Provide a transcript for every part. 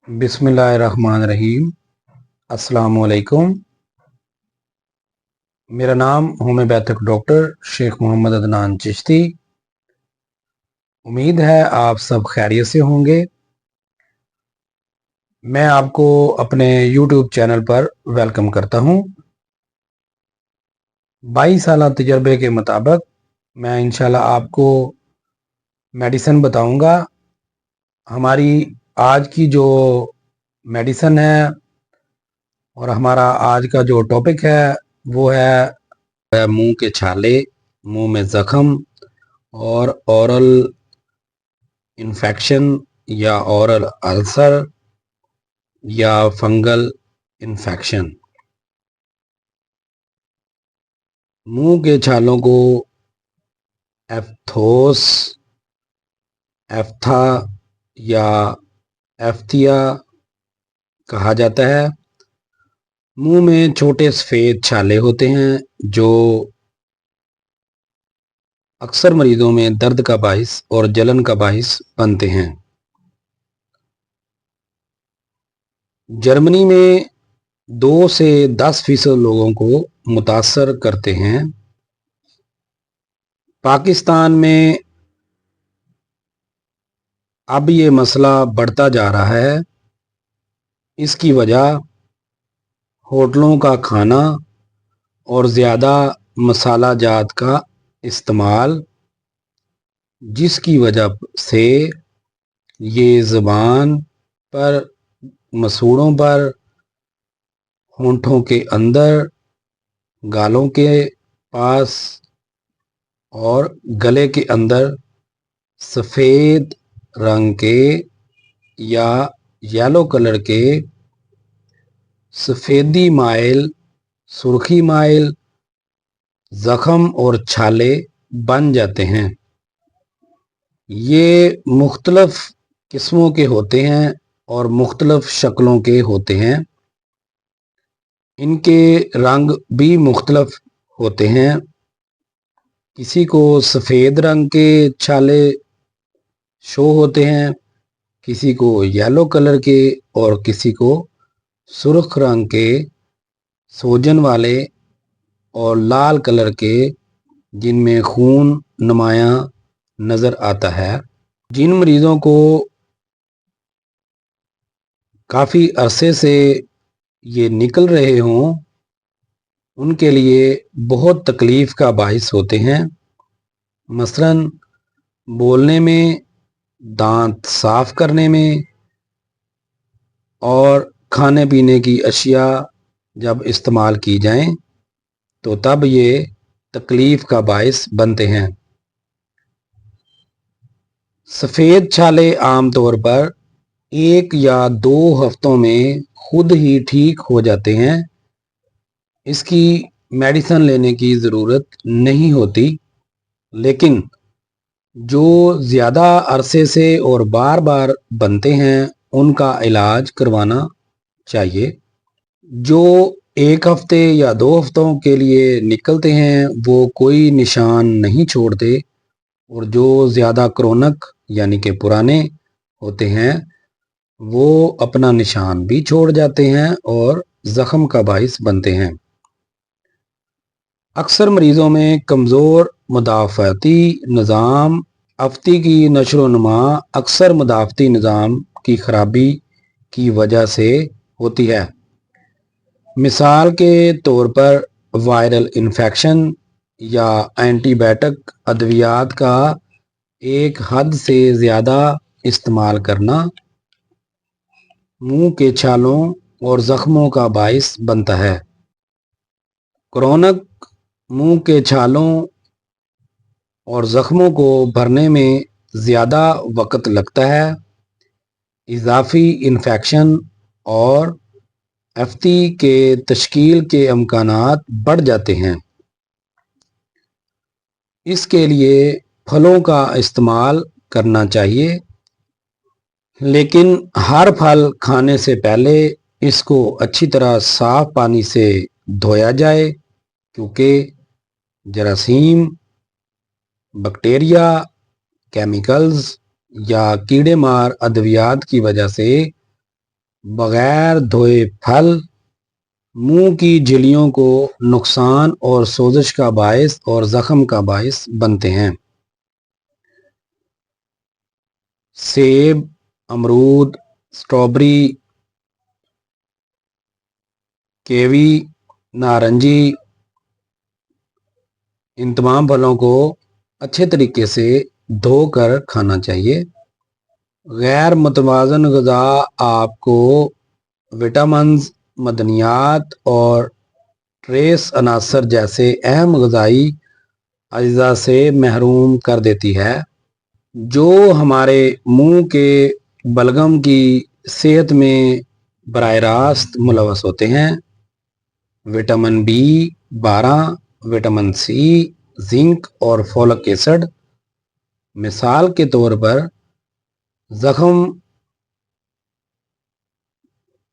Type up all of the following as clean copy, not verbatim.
बिस्मिल्लाहिर्रहमानिर्रहीम। अस्सलाम वालेकुम। मेरा नाम होम्योपैथिक डॉक्टर शेख मोहम्मद अदनान चिश्ती। उम्मीद है आप सब खैरियत से होंगे। मैं आपको अपने YouTube चैनल पर वेलकम करता हूं। 22 साल तजर्बे के मुताबिक मैं इंशाल्लाह आपको मेडिसिन बताऊंगा। हमारी आज की जो मेडिसिन है और हमारा आज का जो टॉपिक है वो है मुंह के छाले, मुंह में जख्म और ओरल इन्फेक्शन या ओरल अल्सर या फंगल इन्फेक्शन। मुंह के छालों को एफ्थोस, एफ्था या एफ्थिया कहा जाता है। मुंह में छोटे सफ़ेद छाले होते हैं जो अक्सर मरीजों में दर्द का बाइस और जलन का बाइस बनते हैं। जर्मनी में 2 से 10% लोगों को मुतासर करते हैं। पाकिस्तान में अब ये मसला बढ़ता जा रहा है। इसकी वजह होटलों का खाना और ज़्यादा मसाला जात का इस्तेमाल, जिसकी वजह से ये ज़ुबान पर, मसूड़ों पर, होंठों के अंदर, गालों के पास और गले के अंदर सफ़ेद रंग के या येलो कलर के सफ़ेदी माइल, सुर्खी माइल, जख्म और छाले बन जाते हैं। ये मुख्तलफ किस्मों के होते हैं और मुख्तलफ शक्लों के होते हैं। इनके रंग भी मुख्तलफ होते हैं। किसी को सफ़ेद रंग के छाले शो होते हैं, किसी को येलो कलर के और किसी को सुर्ख रंग के, सोजन वाले और लाल कलर के, जिनमें खून नुमाया नज़र आता है। जिन मरीज़ों को काफ़ी अरसे से ये निकल रहे हों, उनके लिए बहुत तकलीफ़ का बाइस होते हैं। मसलन बोलने में, दांत साफ़ करने में और खाने पीने की अशिया जब इस्तेमाल की जाएं तो तब ये तकलीफ़ का बाइस बनते हैं। सफ़ेद छाले आमतौर पर 1 या 2 हफ्तों में खुद ही ठीक हो जाते हैं। इसकी मेडिसिन लेने की ज़रूरत नहीं होती, लेकिन जो ज़्यादा अरसे से और बार बार बनते हैं उनका इलाज करवाना चाहिए। जो 1 हफ्ते या 2 हफ्तों के लिए निकलते हैं वो कोई निशान नहीं छोड़ते, और जो ज़्यादा क्रोनिक यानी कि पुराने होते हैं वो अपना निशान भी छोड़ जाते हैं और ज़ख्म का बाइस बनते हैं। अक्सर मरीज़ों में कमज़ोर मुदाफ़ाती निज़ाम, अफ्ती की नशो नुमा अक्सर मुदाफ़ाती निज़ाम की ख़राबी की वजह से होती है। मिसाल के तौर पर वायरल इन्फेक्शन या एंटीबायोटिक अद्वियात का एक हद से ज़्यादा इस्तेमाल करना मुंह के छालों और ज़ख्मों का बाइस बनता है। क्रोनिक मुंह के छालों और ज़ख्मों को भरने में ज़्यादा वक़्त लगता है। इजाफी इन्फेक्शन और एफ्ती के तश्कील के इम्कानात बढ़ जाते हैं। इसके लिए फलों का इस्तेमाल करना चाहिए, लेकिन हर फल खाने से पहले इसको अच्छी तरह साफ पानी से धोया जाए, क्योंकि जरासीम, बैक्टीरिया, केमिकल्स या कीड़े मार अद्वियात की वजह से बगैर धोए फल मुंह की झिल्लियों को नुकसान और सोजिश का बायस और जख्म का बायस बनते हैं। सेब, अमरूद, स्ट्रॉबेरी, कीवी, नारंगी, इन तमाम फलों को अच्छे तरीके से धोकर खाना चाहिए। गैर मुतवाज़न ग़िज़ा आपको विटामिन्स, मदनियात और ट्रेस अनासर जैसे अहम ग़िज़ाई अज्जा से महरूम कर देती है, जो हमारे मुंह के बलगम की सेहत में बराह रास्त मुलवस होते हैं। Vitamin B12, vitamin C, zinc और फोलिक एसिड मिसाल के तौर पर जख्म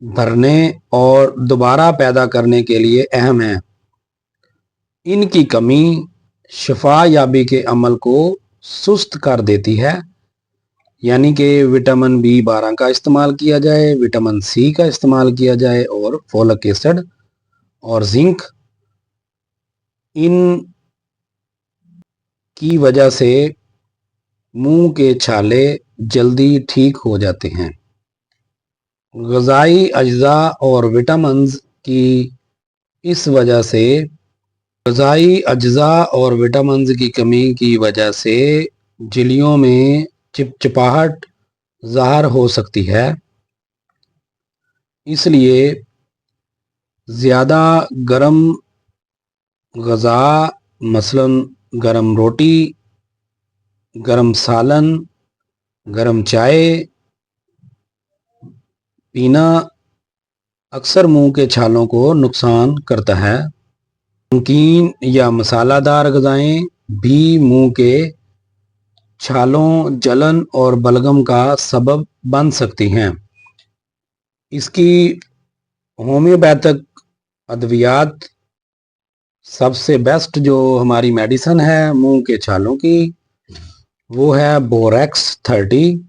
भरने और दोबारा पैदा करने के लिए अहम है। इनकी कमी शिफा याबी के अमल को सुस्त कर देती है, यानी कि विटामिन B12 का इस्तेमाल किया जाए, विटामिन C का इस्तेमाल किया जाए और फोलिक एसिड और जिंक। इन की वजह से मुंह के छाले जल्दी ठीक हो जाते हैं। ग़िज़ाई अज्जा और विटामिन्स की इस वजह से ग़िज़ाई अज्जा और विटामिन्स की कमी की वजह से झिल्लियों में चिपचिपाहट ज़ाहिर हो सकती है। इसलिए ज़्यादा गर्म ग़िज़ा मसलन गर्म रोटी, गर्म सालन, गर्म चाय पीना अक्सर मुंह के छालों को नुकसान करता है। नमकीन या मसालादार ग़िज़ाएं भी मुंह के छालों, जलन और बलगम का सबब बन सकती हैं। इसकी होम्योपैथिक अद्वियात सबसे बेस्ट जो हमारी मेडिसिन है मुंह के छालों की, वो है बोरेक्स 30।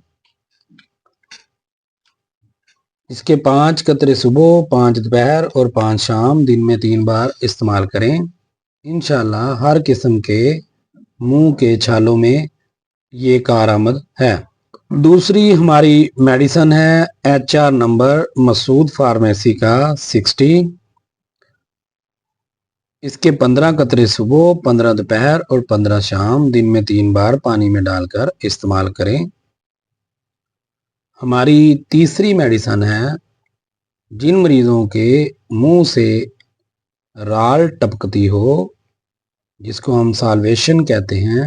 इसके 5 कतरे सुबह, 5 दोपहर और 5 शाम, दिन में 3 बार इस्तेमाल करें। इंशाल्लाह हर किस्म के मुंह के छालों में ये कारआमद है। दूसरी हमारी मेडिसिन है HR नंबर मसूद फार्मेसी का 60। इसके 15 कतरे सुबह, 15 दोपहर और 15 शाम, दिन में 3 बार पानी में डालकर इस्तेमाल करें। हमारी तीसरी मेडिसिन है जिन मरीजों के मुंह से राल टपकती हो, जिसको हम साल्वेशन कहते हैं,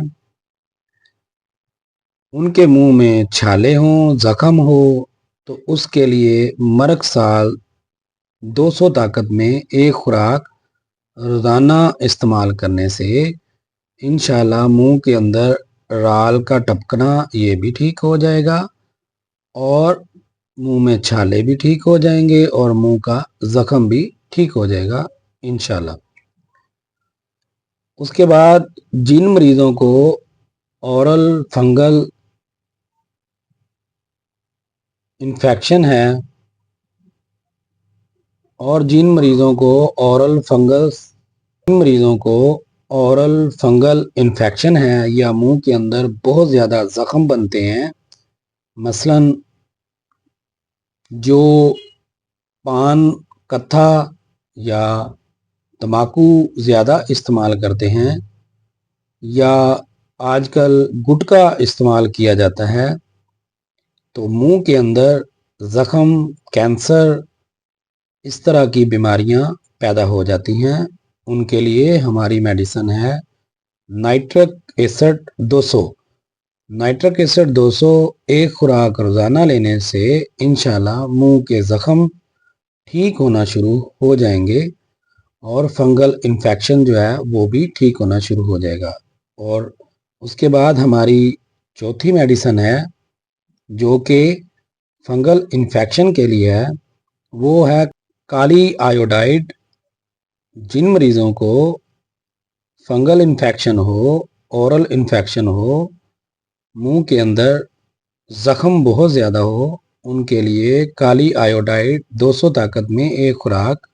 उनके मुंह में छाले हों, जख्म हो, तो उसके लिए मरक साल 200 ताकत में एक खुराक रोज़ाना इस्तेमाल करने से इंशाल्लाह मुंह के अंदर राल का टपकना ये भी ठीक हो जाएगा और मुंह में छाले भी ठीक हो जाएंगे और मुंह का जख्म भी ठीक हो जाएगा इंशाल्लाह। उसके बाद जिन मरीजों को ओरल फंगल इन्फेक्शन है और जिन मरीजों को ओरल फंगल इन्फेक्शन है या मुंह के अंदर बहुत ज़्यादा ज़ख्म बनते हैं, मसलन जो पान कत्था या तम्बाकू ज़्यादा इस्तेमाल करते हैं या आजकल गुटखा इस्तेमाल किया जाता है, तो मुंह के अंदर ज़ख्म, कैंसर, इस तरह की बीमारियां पैदा हो जाती हैं। उनके लिए हमारी मेडिसिन है नाइट्रिक एसिड 200। नाइट्रिक एसिड 200 एक खुराक रोज़ाना लेने से इंशाल्लाह मुंह के ज़ख्म ठीक होना शुरू हो जाएंगे और फंगल इन्फेक्शन जो है वो भी ठीक होना शुरू हो जाएगा। और उसके बाद हमारी चौथी मेडिसिन है जो कि फंगल इन्फेक्शन के लिए है, वो है काली आयोडाइड। जिन मरीजों को फंगल इन्फेक्शन हो, ओरल इन्फेक्शन हो, मुंह के अंदर ज़ख्म बहुत ज़्यादा हो उनके लिए काली आयोडाइड 200 ताकत में एक खुराक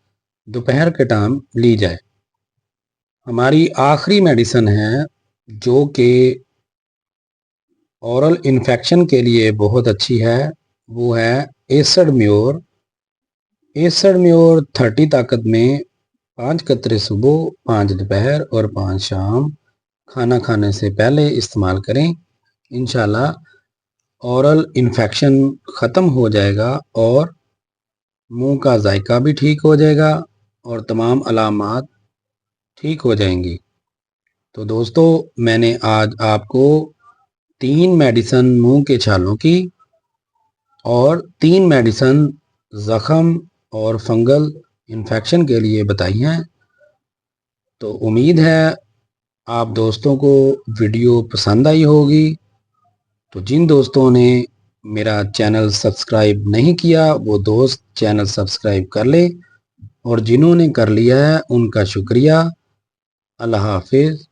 दोपहर के टाइम ली जाए। हमारी आखिरी मेडिसिन है जो कि ओरल इन्फेक्शन के लिए बहुत अच्छी है, वो है एसिड म्योर। एसिड म्योर 30 ताकत में 5 कतरे सुबह, 5 दोपहर और 5 शाम खाना खाने से पहले इस्तेमाल करें। इंशाल्लाह ओरल इन्फेक्शन ख़त्म हो जाएगा और मुंह का जायका भी ठीक हो जाएगा और तमाम अलामात ठीक हो जाएंगी। तो दोस्तों, मैंने आज आपको 3 मेडिसिन मुंह के छालों की और 3 मेडिसिन ज़ख़म और फंगल इन्फेक्शन के लिए बताई हैं। तो उम्मीद है आप दोस्तों को वीडियो पसंद आई होगी। तो जिन दोस्तों ने मेरा चैनल सब्सक्राइब नहीं किया वो दोस्त चैनल सब्सक्राइब कर ले, और जिन्होंने कर लिया है उनका शुक्रिया। अल्लाह हाफिज़।